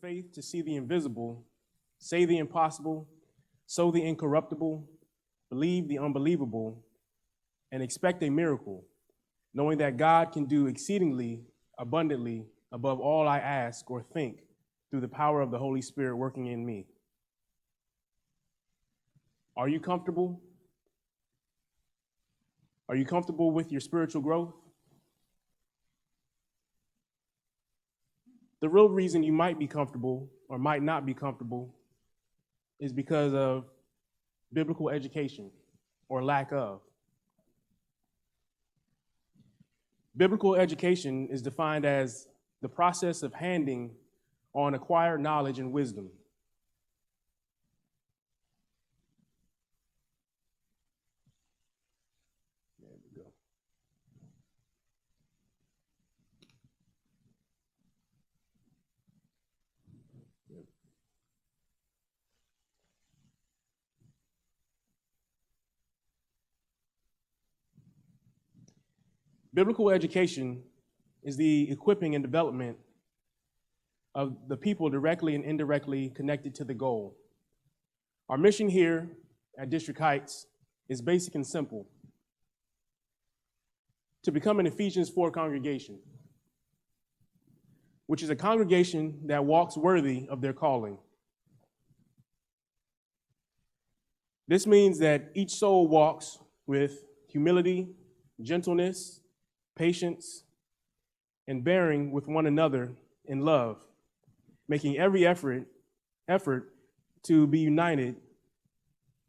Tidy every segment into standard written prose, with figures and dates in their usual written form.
faith to see the invisible, say the impossible, sow the incorruptible, believe the unbelievable, and expect a miracle, knowing that God can do exceedingly abundantly above all I ask or think through the power of the Holy Spirit working in me. Are you comfortable? Are you comfortable with your spiritual growth? The real reason you might be comfortable or might not be comfortable is because of biblical education or lack of. Biblical education is defined as the process of handing on acquired knowledge and wisdom. There we go. Biblical education is the equipping and development of the people directly and indirectly connected to the goal. Our mission here at District Heights is basic and simple: to become an Ephesians 4 congregation, which is a congregation that walks worthy of their calling. This means that each soul walks with humility, gentleness, patience, and bearing with one another in love, making every effort to be united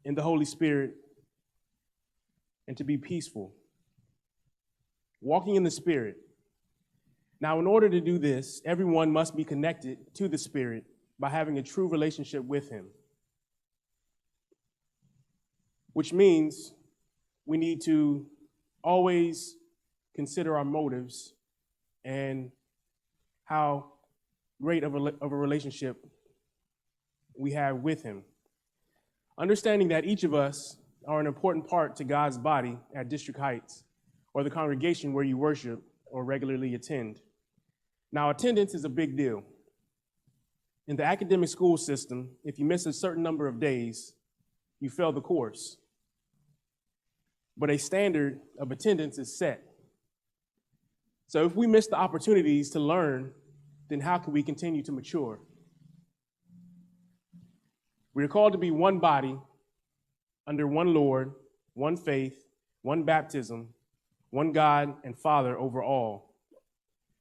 in the Holy Spirit and to be peaceful, walking in the Spirit. Now, in order to do this, everyone must be connected to the Spirit by having a true relationship with Him, which means we need to always consider our motives and how great of a relationship we have with Him. Understanding that each of us are an important part to God's body at District Heights, or the congregation where you worship or regularly attend. Now, attendance is a big deal. In the academic school system, if you miss a certain number of days, you fail the course. But a standard of attendance is set. So if we miss the opportunities to learn, then how can we continue to mature? We are called to be one body, under one Lord, one faith, one baptism, one God and Father over all,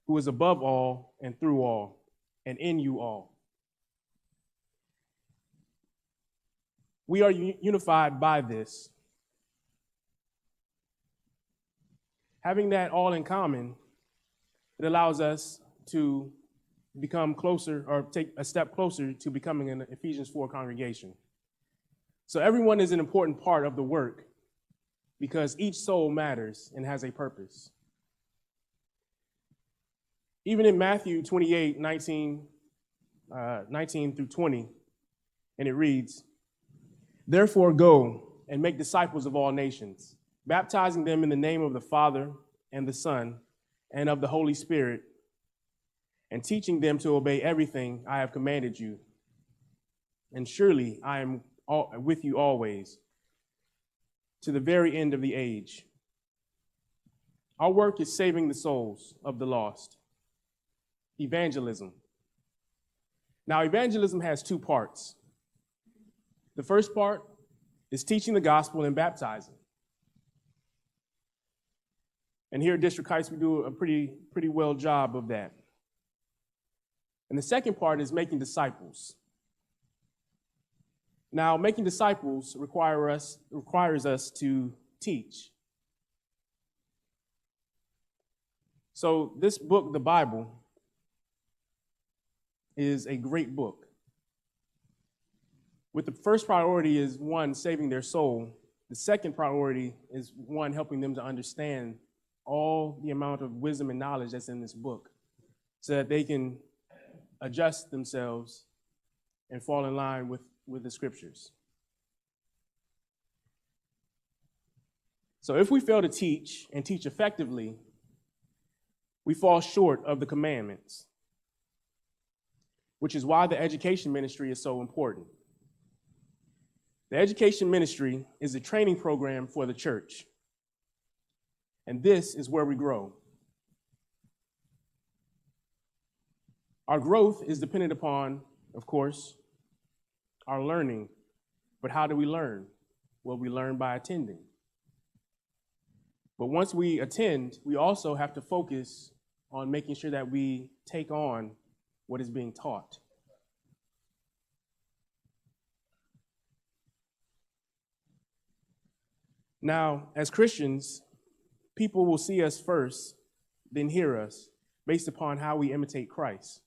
who is above all and through all and in you all. We are unified by this. Having that all in common, it allows us to become closer or take a step closer to becoming an Ephesians 4 congregation. So everyone is an important part of the work because each soul matters and has a purpose. Even in Matthew 28, 19 through 20, and it reads, "Therefore go and make disciples of all nations, baptizing them in the name of the Father and the Son and of the Holy Spirit, and teaching them to obey everything I have commanded you. And surely I am with you always, to the very end of the age." Our work is saving the souls of the lost. Evangelism. Now, evangelism has two parts. The first part is teaching the gospel and baptizing. And here at District Heights, we do a pretty well job of that. And the second part is making disciples. Now, making disciples requires us to teach. So this book, the Bible, is a great book. With the first priority is one, saving their soul. The second priority is one, helping them to understand all the amount of wisdom and knowledge that's in this book so that they can adjust themselves and fall in line with the scriptures. So if we fail to teach and teach effectively, we fall short of the commandments. which is why the education ministry is so important. The education ministry is a training program for the church, and this is where we grow. Our growth is dependent upon, of course, our learning. But how do we learn? Well, we learn by attending. But once we attend, we also have to focus on making sure that we take on what is being taught. Now, as Christians, people will see us first, then hear us, based upon how we imitate Christ.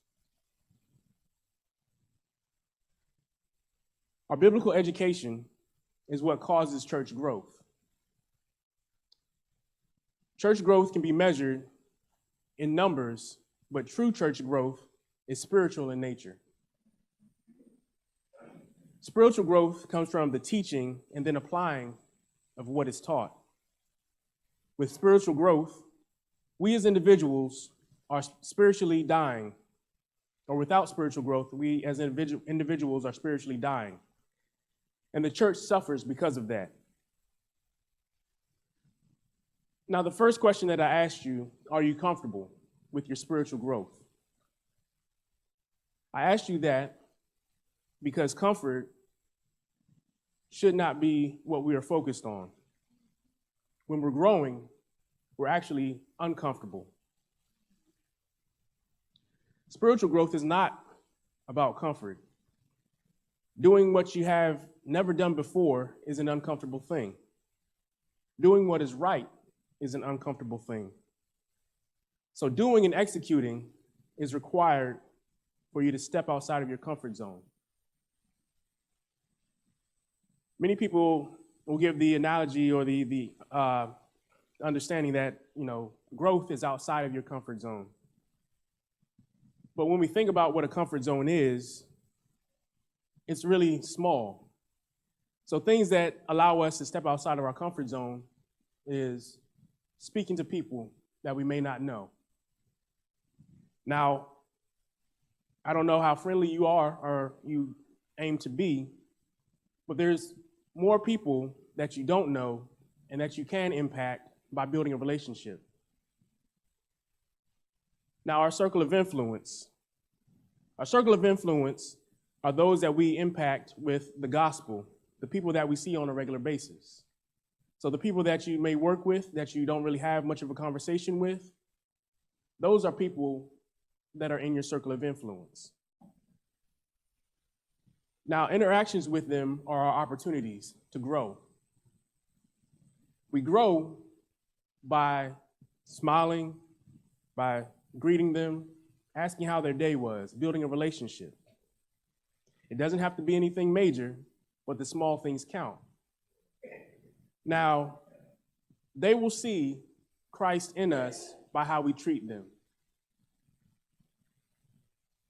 Our biblical education is what causes church growth. Church growth can be measured in numbers, but true church growth is spiritual in nature. Spiritual growth comes from the teaching and then applying of what is taught. With spiritual growth, we as individuals are spiritually dying, or without spiritual growth, we as individuals are spiritually dying. And the church suffers because of that. Now, the first question that I asked you, are you comfortable with your spiritual growth? I asked you that because comfort should not be what we are focused on. When we're growing, we're actually uncomfortable. Spiritual growth is not about comfort. Doing what you have never done before is an uncomfortable thing. Doing what is right is an uncomfortable thing. So doing and executing is required for you to step outside of your comfort zone. Many people will give the analogy or the understanding that, growth is outside of your comfort zone. But when we think about what a comfort zone is, it's really small. So things that allow us to step outside of our comfort zone is speaking to people that we may not know. Now, I don't know how friendly you are or you aim to be, but there's more people that you don't know and that you can impact by building a relationship. Now, our circle of influence. Our circle of influence are those that we impact with the gospel, the people that we see on a regular basis. So the people that you may work with, that you don't really have much of a conversation with, those are people that are in your circle of influence. Now, interactions with them are our opportunities to grow. We grow by smiling, by greeting them, asking how their day was, building a relationship. It doesn't have to be anything major, but the small things count. Now, they will see Christ in us by how we treat them.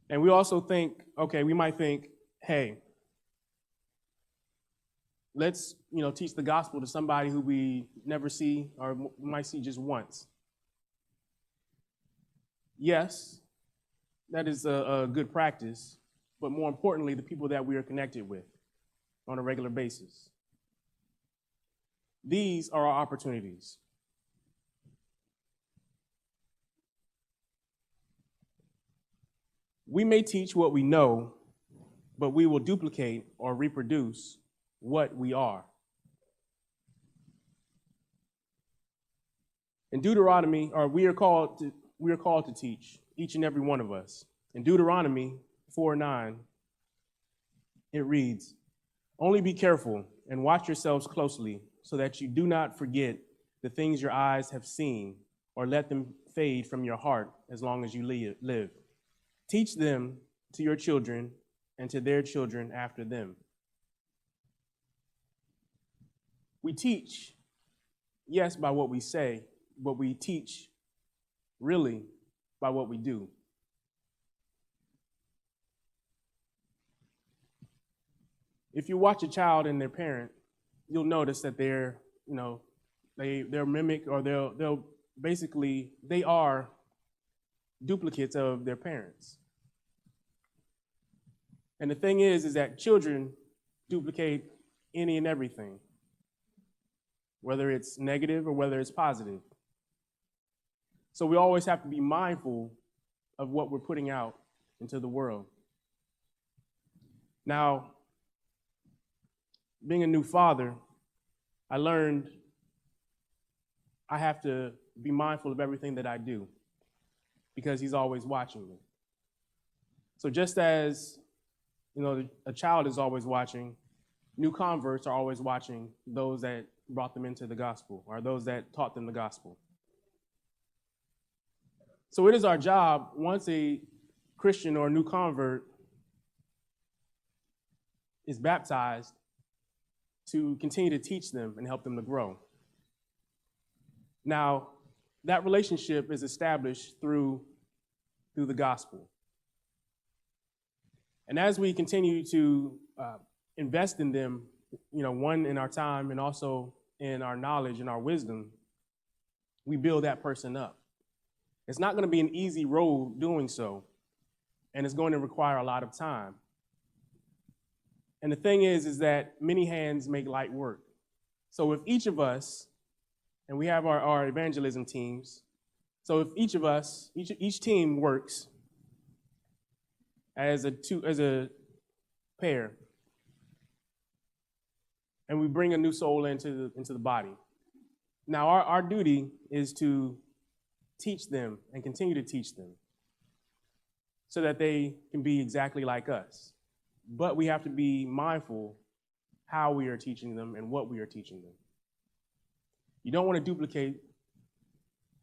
And we also think, we might think, hey, let's, teach the gospel to somebody who we never see or might see just once. Yes, that is a good practice, but more importantly, the people that we are connected with on a regular basis. These are our opportunities. We may teach what we know, but we will duplicate or reproduce what we are. In Deuteronomy, we are called to teach, each and every one of us. In Deuteronomy 4:9, it reads, "Only be careful and watch yourselves closely, so that you do not forget the things your eyes have seen, or let them fade from your heart as long as you live. Teach them to your children and to their children after them." We teach, yes, by what we say, but we teach really by what we do. If you watch a child and their parent, you'll notice that they're mimic, or they'll basically, they are duplicates of their parents. And the thing is that children duplicate any and everything, whether it's negative or whether it's positive. So we always have to be mindful of what we're putting out into the world. Now, being a new father, I learned I have to be mindful of everything that I do because he's always watching me. So just as, a child is always watching, new converts are always watching those that brought them into the gospel or those that taught them the gospel. So it is our job, once a Christian or a new convert is baptized, to continue to teach them and help them to grow. Now, that relationship is established through the gospel. And as we continue to invest in them, one, in our time and also in our knowledge and our wisdom, we build that person up. It's not going to be an easy road doing so, and it's going to require a lot of time. And the thing is that many hands make light work. So if each of us, and we have our evangelism teams, so if each of us, each team works as a pair, and we bring a new soul into the body. Now our duty is to teach them and continue to teach them so that they can be exactly like us. But we have to be mindful how we are teaching them and what we are teaching them. You don't want to duplicate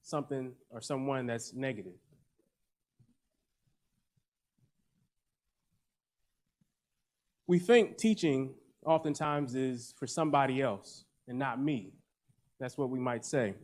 something or someone that's negative. We think teaching oftentimes is for somebody else and not me. That's what we might say.